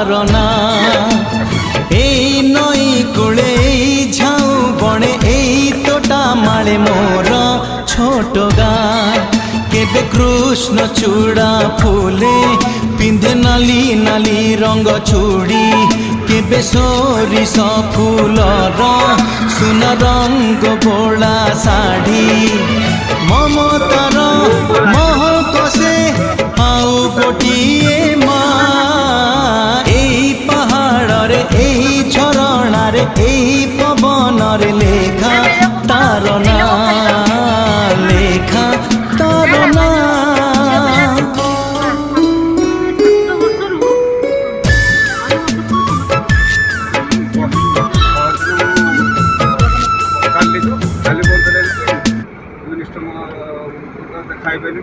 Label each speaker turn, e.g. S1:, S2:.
S1: তার না। এই নই কূলে এই ঝাউ বনে এই তোটা মালে মোর ছোট গাঁ। কেবে কৃষ্ণ চূড়া ফুলে পিন্ধে নালি নালি রঙ চুড়ি, কেবে সরিষ ফুলর সুনা রঙ বোলা শাড়ি। মমতার মহক সে আউ গোটিয়ে মা, এই পাহাড়রে এই ঝরଣାরে এই পবনরে লেখা তার না, লেখা তার না।
S2: ଖାଇପାରିଲି